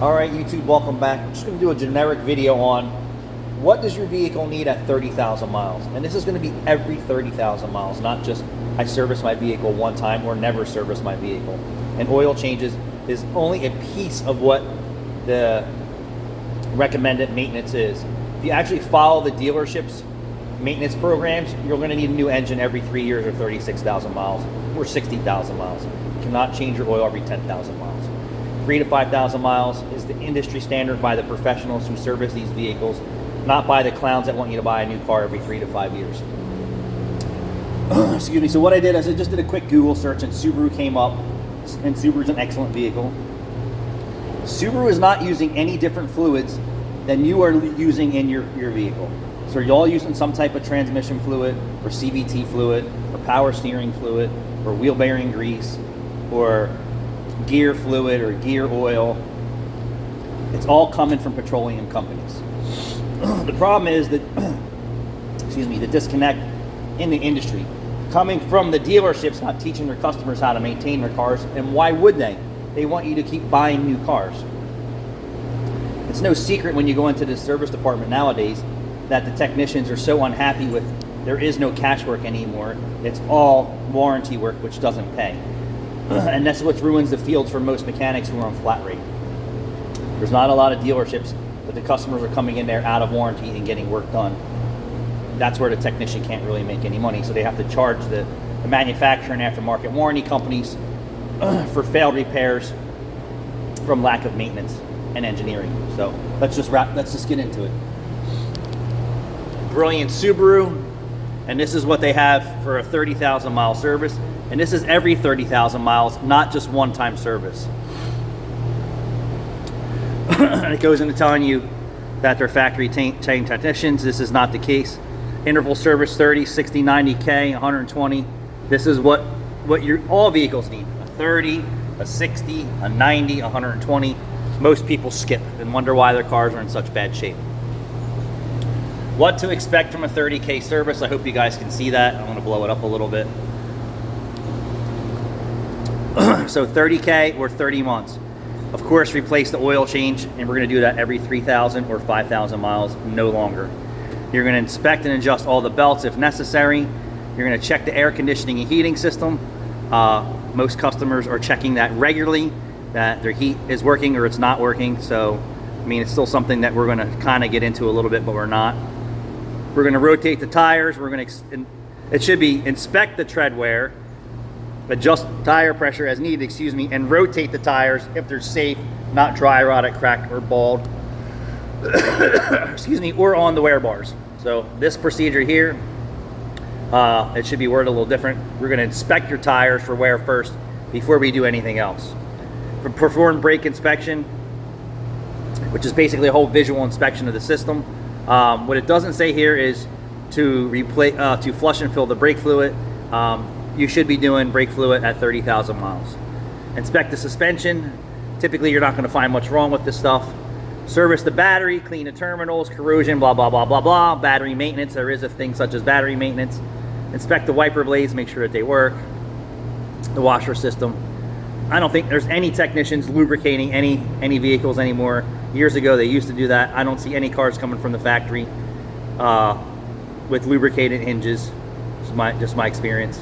Alright YouTube, welcome back. I'm just going to do a generic video on what does your vehicle need at 30,000 miles. And this is going to be every 30,000 miles, not just I service my vehicle one time or never service my vehicle. And oil changes is only a piece of what the recommended maintenance is. If you actually follow the dealership's maintenance programs, you're going to need a new engine every 3 years or 36,000 miles or 60,000 miles. You cannot change your oil every 10,000 miles. 3,000 to 5,000 miles is the industry standard by the professionals who service these vehicles, not by the clowns that want you to buy a new car every 3 to 5 years. Excuse me. So what I did is I just did a quick Google search and Subaru came up, and Subaru's an excellent vehicle. Subaru is not using any different fluids than you are using in your vehicle. So you're all using some type of transmission fluid or CVT fluid or power steering fluid or wheel bearing grease or gear fluid or gear oil. It's all coming from petroleum companies. The problem is that, excuse me, the disconnect in the industry coming from the dealerships not teaching their customers how to maintain their cars. And why would they? They want you to keep buying new cars. It's no secret when you go into the service department nowadays that the technicians are so unhappy with there is no cash work anymore. It's all warranty work, which doesn't pay. And that's what ruins the fields for most mechanics who are on flat rate. There's not a lot of dealerships, but the customers are coming in there out of warranty and getting work done. That's where the technician can't really make any money, so they have to charge the manufacturer and aftermarket warranty companies for failed repairs from lack of maintenance and engineering. So let's just get into it. Brilliant Subaru, and this is what they have for a 30,000 mile service. And this is every 30,000 miles, not just one-time service. It goes into telling you that they're factory trained technicians. This is not the case. Interval service 30, 60, 90K, 120. This is what all vehicles need. A 30, a 60, a 90, 120. Most people skip and wonder why their cars are in such bad shape. What to expect from a 30K service. I hope you guys can see that. I'm going to blow it up a little bit. So 30K or 30 months. Of course, replace the oil change, and we're going to do that every 3,000 or 5,000 miles, no longer. You're going to inspect and adjust all the belts if necessary. You're going to check the air conditioning and heating system. Most customers are checking that regularly, that their heat is working or it's not working. So, I mean, it's still something that we're going to kind of get into a little bit, but we're not. We're going to rotate the tires. We're going to, it should be inspect the tread wear, adjust tire pressure as needed, excuse me, and rotate the tires if they're safe, not dry rotted, cracked, or bald, excuse me, or on the wear bars. So this procedure here, it should be worded a little different. We're going to inspect your tires for wear first before we do anything else. Perform brake inspection, which is basically a whole visual inspection of the system. What it doesn't say here is to replace, to flush and fill the brake fluid. You should be doing brake fluid at 30,000 miles. Inspect the suspension. Typically, you're not going to find much wrong with this stuff. Service the battery, clean the terminals, corrosion, blah, blah, blah, blah, blah. Battery maintenance, there is a thing such as battery maintenance. Inspect the wiper blades, make sure that they work. The washer system. I don't think there's any technicians lubricating any vehicles anymore. Years ago, they used to do that. I don't see any cars coming from the factory with lubricated hinges. Just my experience.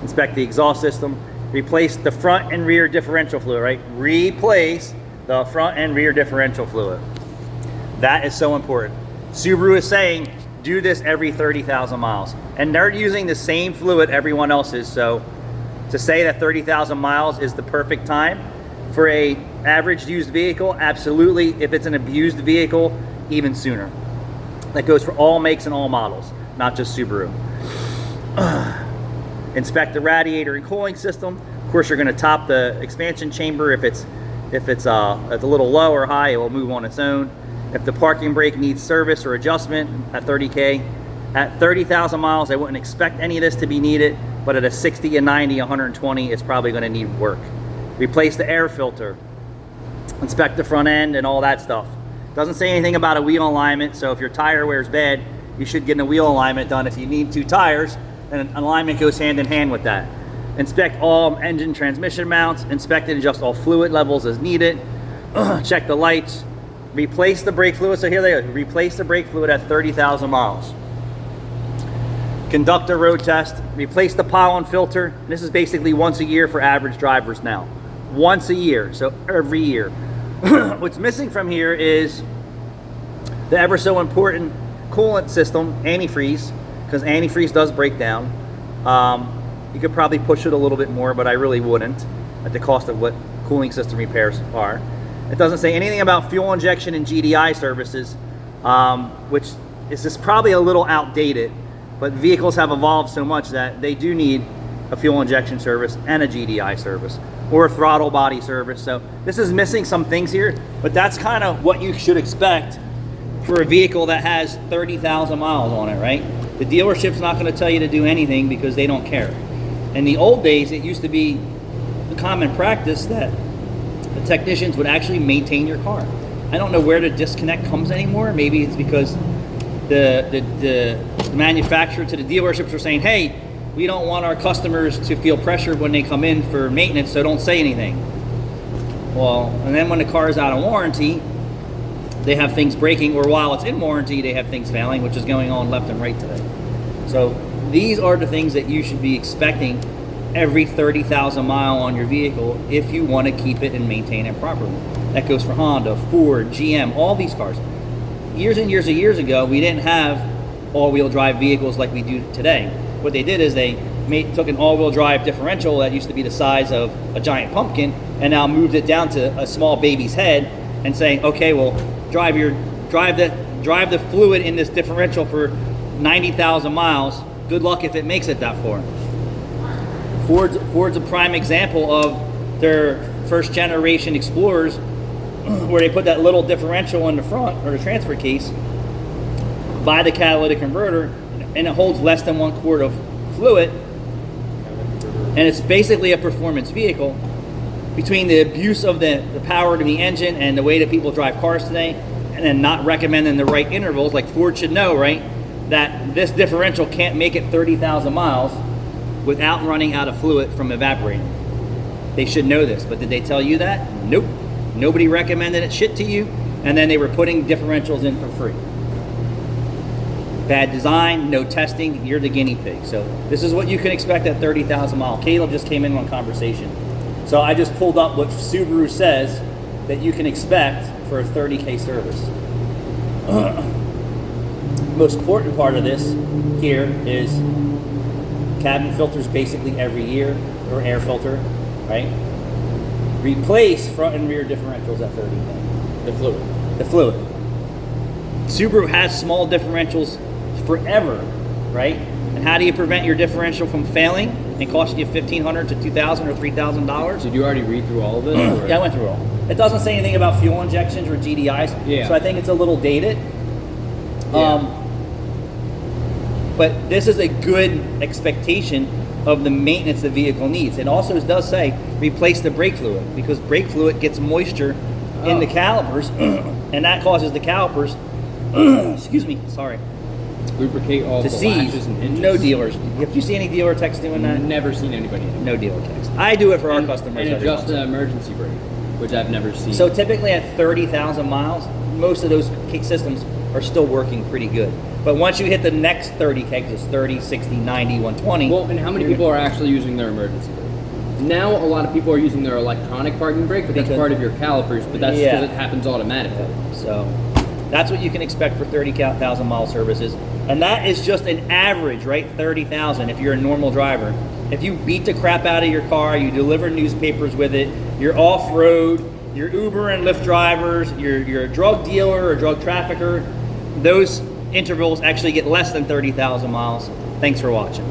Inspect the exhaust system. Replace the front and rear differential fluid, right? Replace the front and rear differential fluid. That is so important. Subaru is saying, do this every 30,000 miles. And they're using the same fluid everyone else is. So to say that 30,000 miles is the perfect time for a average used vehicle, absolutely. If it's an abused vehicle, even sooner. That goes for all makes and all models, not just Subaru. Inspect the radiator and cooling system. Of course, you're going to top the expansion chamber. If it's a little low or high, it will move on its own. If the parking brake needs service or adjustment at 30K, at 30,000 miles, I wouldn't expect any of this to be needed, but at a 60, a 90, 120, it's probably going to need work. Replace the air filter. Inspect the front end and all that stuff. Doesn't say anything about a wheel alignment, so if your tire wears bad, you should get a wheel alignment done. If you need 2 tires, then alignment goes hand in hand with that. Inspect all engine transmission mounts. Inspect and adjust all fluid levels as needed. check the lights, replace the brake fluid. So here they are, replace the brake fluid at 30,000 miles. Conduct a road test, replace the pollen filter. This is basically once a year for average drivers now. Once a year, so every year. What's missing from here is the ever so important coolant system, antifreeze, because antifreeze does break down. You could probably push it a little bit more, but I really wouldn't at the cost of what cooling system repairs are. It doesn't say anything about fuel injection and GDI services, which is just probably a little outdated, but vehicles have evolved so much that they do need a fuel injection service and a GDI service or a throttle body service. So this is missing some things here, but that's kind of what you should expect for a vehicle that has 30,000 miles on it, right? The dealership's not going to tell you to do anything because they don't care. In the old days, it used to be the common practice that the technicians would actually maintain your car. I don't know where the disconnect comes anymore. Maybe it's because the manufacturer to the dealerships are saying, hey, we don't want our customers to feel pressured when they come in for maintenance, so don't say anything. Well, and then when the car is out of warranty, they have things breaking, or while it's in warranty, they have things failing, which is going on left and right today. So these are the things that you should be expecting every 30,000 mile on your vehicle if you want to keep it and maintain it properly. That goes for Honda, Ford, GM, all these cars. Years and years ago, we didn't have all-wheel drive vehicles like we do today. What they did is they took an all-wheel drive differential that used to be the size of a giant pumpkin and now moved it down to a small baby's head and saying, okay, well, drive the fluid in this differential for 90,000 miles. Good luck if it makes it that far. Ford's a prime example of their first generation Explorers, where they put that little differential in the front, or the transfer case, by the catalytic converter, and it holds less than 1 quart of fluid, and it's basically a performance vehicle. Between the abuse of the power to the engine and the way that people drive cars today, and then not recommending the right intervals, like Ford should know, right, that this differential can't make it 30,000 miles without running out of fluid from evaporating. They should know this, but did they tell you that? Nope. Nobody recommended it shit to you, and then they were putting differentials in for free. Bad design, no testing, you're the guinea pig. So this is what you can expect at 30,000 miles. Caleb just came in on conversation. So I just pulled up what Subaru says that you can expect for a 30K service. Most important part of this here is cabin filters basically every year, or air filter, right? Replace front and rear differentials at 30K. The fluid. Subaru has small differentials forever, right? And how do you prevent your differential from failing and costing you $1,500 to $2,000 or $3,000? Did you already read through all of it? Yeah, I went through it all. It doesn't say anything about fuel injections or GDIs, yeah. So I think it's a little dated. Yeah. But this is a good expectation of the maintenance the vehicle needs. It also does say replace the brake fluid, because brake fluid gets moisture in the calipers, and that causes the calipers, excuse me, sorry, lubricate all to the seize. latches and hinges. No dealers. Have you seen any dealer techs doing that? Never seen anybody. No dealer techs. I do it for our customers. And adjust the emergency brake, which I've never seen. So typically at 30,000 miles, most of those systems are still working pretty good. But once you hit the next 30K, because it's 30, 60, 90, 120. Well, and how many people are actually using their emergency brake? Now a lot of people are using their electronic parking brake, but that's part of your calipers, but that's because it happens automatically. So that's what you can expect for 30,000 mile services. And that is just an average, right? 30,000 if you're a normal driver. If you beat the crap out of your car, you deliver newspapers with it, you're off-road, you're Uber and Lyft drivers, you're a drug dealer or drug trafficker, those intervals actually get less than 30,000 miles. Thanks for watching.